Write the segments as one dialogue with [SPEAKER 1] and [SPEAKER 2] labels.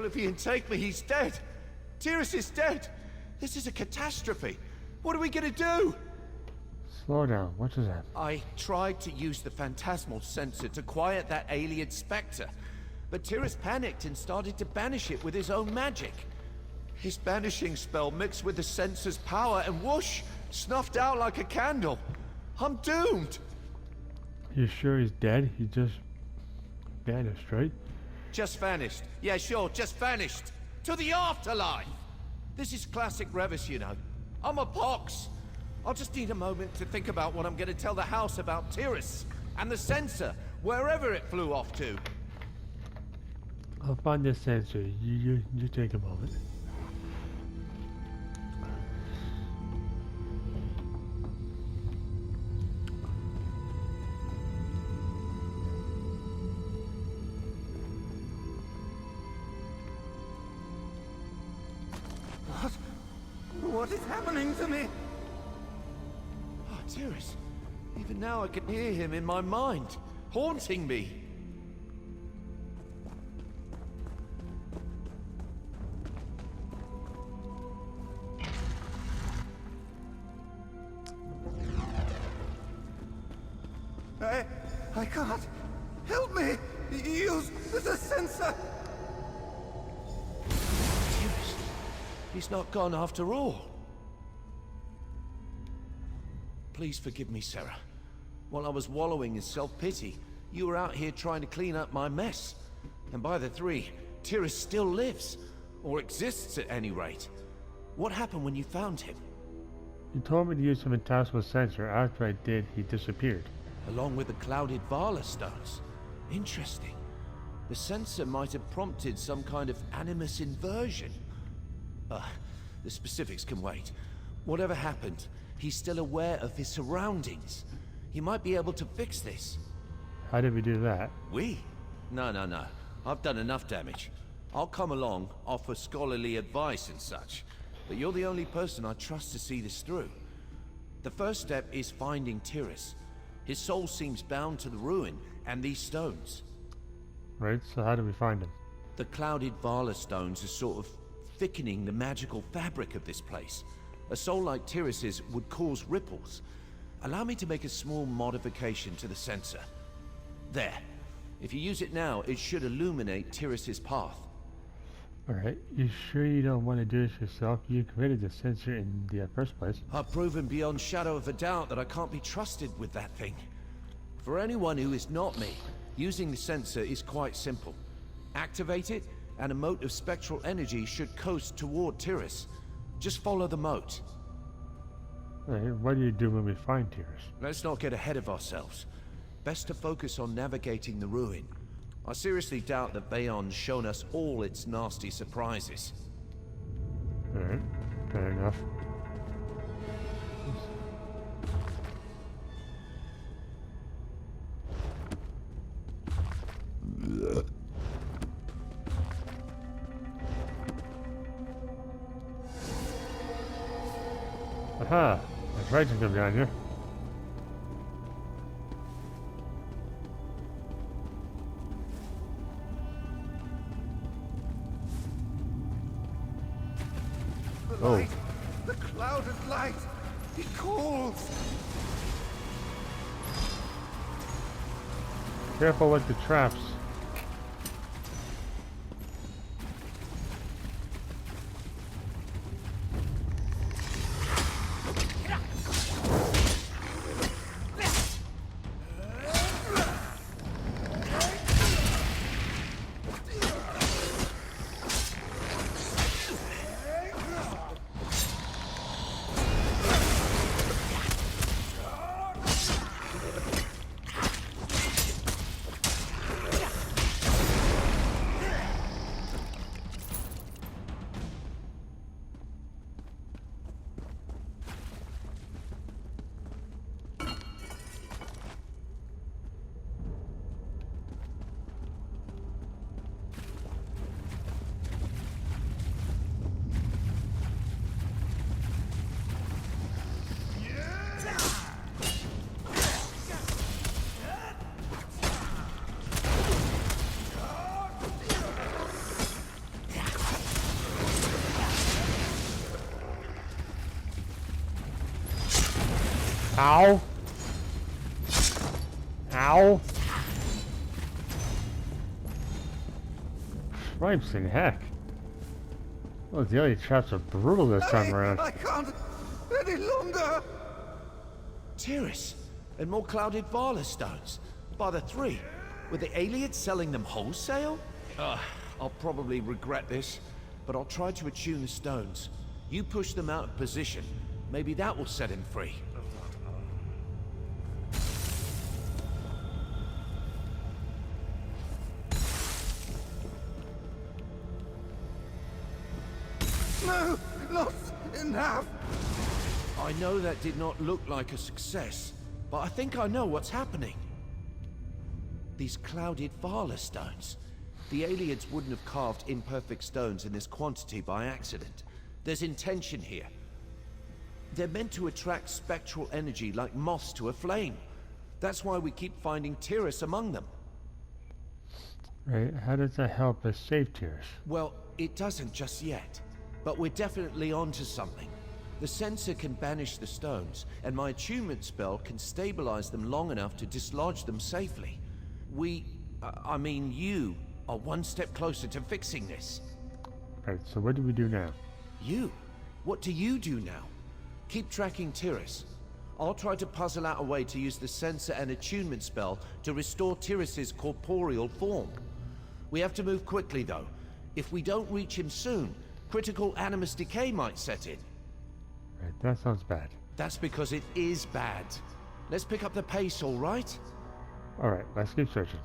[SPEAKER 1] Oblivion take me, he's dead. Tyrus is dead. This is a catastrophe. What are we gonna do?
[SPEAKER 2] Slow down. What is that?
[SPEAKER 1] I tried to use the phantasmal sensor to quiet that alien spectre, but Tyrus panicked and started to banish it with his own magic. His banishing spell mixed with the sensor's power and whoosh, snuffed out like a candle. I'm doomed.
[SPEAKER 2] You sure he's dead? He just vanished, right?
[SPEAKER 1] Just vanished. Yeah, sure, just vanished. To the afterlife. This is classic Revis, you know. I'm a pox. I'll just need a moment to think about what I'm going to tell the house about Tyrus and the sensor, wherever it flew off to.
[SPEAKER 2] I'll find the sensor. You take a moment.
[SPEAKER 1] What is happening to me? Oh, Tyrus. Even now I can hear him in my mind, haunting me. I can't. Help me! Use the sensor! Tyrus. He's not gone after all. Please forgive me, Sarah. While I was wallowing in self-pity, you were out here trying to clean up my mess. And by the three, Tyrus still lives. Or exists at any rate. What happened when you found him?
[SPEAKER 2] You told me to use the phantasmal sensor. After I did, he disappeared.
[SPEAKER 1] Along with the clouded Vala stones. Interesting. The sensor might have prompted some kind of animus inversion. The specifics can wait. Whatever happened, he's still aware of his surroundings. He might be able to fix this.
[SPEAKER 2] How did we do that?
[SPEAKER 1] We? No. I've done enough damage. I'll come along, offer scholarly advice and such. But you're the only person I trust to see this through. The first step is finding Tyrus. His soul seems bound to the ruin and these stones.
[SPEAKER 2] Right, so how do we find him?
[SPEAKER 1] The clouded Vala stones are sort of thickening the magical fabric of this place. A soul like Tyrus's would cause ripples. Allow me to make a small modification to the sensor. There. If you use it now, it should illuminate Tyrus's path.
[SPEAKER 2] Alright, you sure you don't want to do this yourself? You created the sensor in the first place.
[SPEAKER 1] I've proven beyond shadow of a doubt that I can't be trusted with that thing. For anyone who is not me, using the sensor is quite simple. Activate it, and a mote of spectral energy should coast toward Tyrus. Just follow the mote.
[SPEAKER 2] Alright, what do you do when we find Tyrus?
[SPEAKER 1] Let's not get ahead of ourselves. Best to focus on navigating the ruin. I seriously doubt that Bayon's shown us all its nasty surprises.
[SPEAKER 2] Alright, fair enough. Aha! That's right to come down here.
[SPEAKER 1] The light! The clouded light! It calls!
[SPEAKER 2] Careful with the traps. Ow! Ow! Stripes in heck. Well, the only traps are brutal this time around.
[SPEAKER 1] I can't any longer! Tyrus, and more clouded Vala stones. By the 3. Were the aliens selling them wholesale? I'll probably regret this, but I'll try to attune the stones. You push them out of position. Maybe that will set him free. No! Not enough! I know that did not look like a success, but I think I know what's happening. These clouded Vala stones. The aliens wouldn't have carved imperfect stones in this quantity by accident. There's intention here. They're meant to attract spectral energy like moths to a flame. That's why we keep finding Tyrus among them.
[SPEAKER 2] Right, how does that help us save Tyrus?
[SPEAKER 1] Well, it doesn't just yet. But we're definitely onto something. The sensor can banish the stones, and my attunement spell can stabilize them long enough to dislodge them safely. I mean you, are one step closer to fixing this.
[SPEAKER 2] Right, so what do we do now?
[SPEAKER 1] You? What do you do now? Keep tracking Tyrus. I'll try to puzzle out a way to use the sensor and attunement spell to restore Tyrus's corporeal form. We have to move quickly, though. If we don't reach him soon, critical animus decay might set in.
[SPEAKER 2] Right, that sounds bad.
[SPEAKER 1] That's because it is bad. Let's pick up the pace, all right?
[SPEAKER 2] Alright, let's keep searching.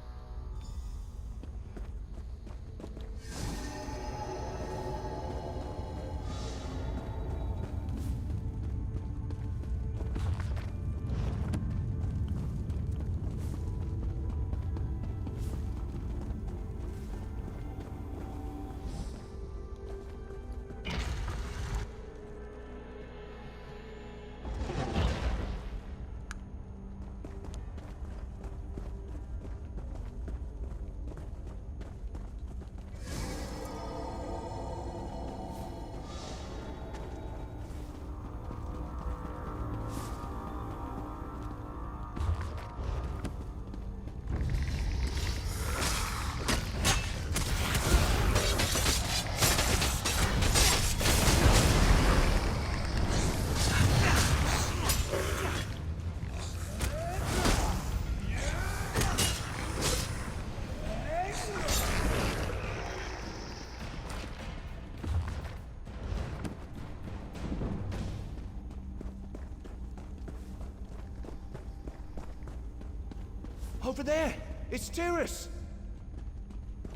[SPEAKER 1] Over there! It's Tyrus!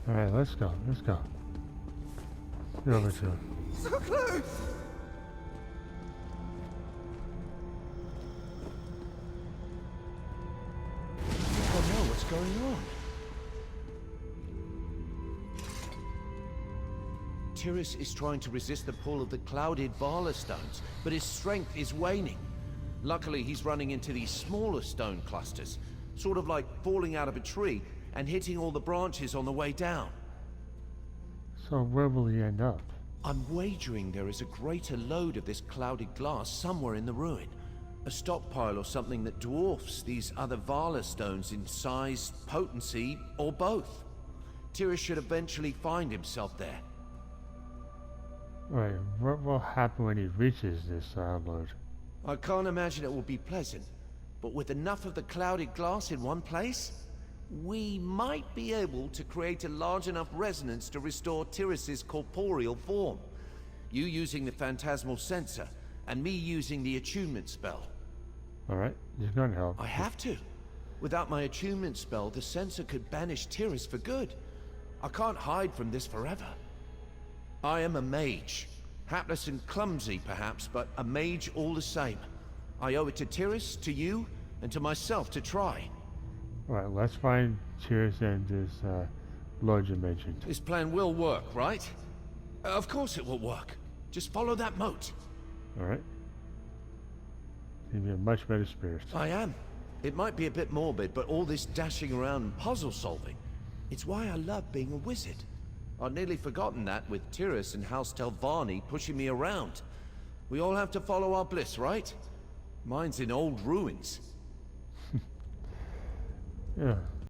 [SPEAKER 2] Alright, let's go, let's go. Get over to him.
[SPEAKER 1] So close! I think I know what's going on. Tyrus is trying to resist the pull of the clouded Vala stones, but his strength is waning. Luckily, he's running into these smaller stone clusters, sort of like falling out of a tree and hitting all the branches on the way down.
[SPEAKER 2] So where will he end up?
[SPEAKER 1] I'm wagering there is a greater load of this clouded glass somewhere in the ruin. A stockpile or something that dwarfs these other Vala stones in size, potency, or both. Tyrus should eventually find himself there.
[SPEAKER 2] Right, what will happen when he reaches this load?
[SPEAKER 1] I can't imagine it will be pleasant, but with enough of the clouded glass in one place, we might be able to create a large enough resonance to restore Tyrus's corporeal form. You using the phantasmal sensor, and me using the attunement spell.
[SPEAKER 2] Alright, you're gonna help.
[SPEAKER 1] I have to. Without my attunement spell, the sensor could banish Tyrus for good. I can't hide from this forever. I am a mage. Hapless and clumsy, perhaps, but a mage all the same. I owe it to Tyrus, to you, and to myself to try.
[SPEAKER 2] Alright, let's find Tyrus and this lord you mentioned.
[SPEAKER 1] This plan will work, right? Of course it will work. Just follow that moat.
[SPEAKER 2] Alright. You'll be a much better spirit.
[SPEAKER 1] I am. It might be a bit morbid, but all this dashing around and puzzle solving, it's why I love being a wizard. I'd nearly forgotten that with Tyrus and House Telvanni pushing me around. We all have to follow our bliss, right? Mine's in old ruins.
[SPEAKER 2] Yeah.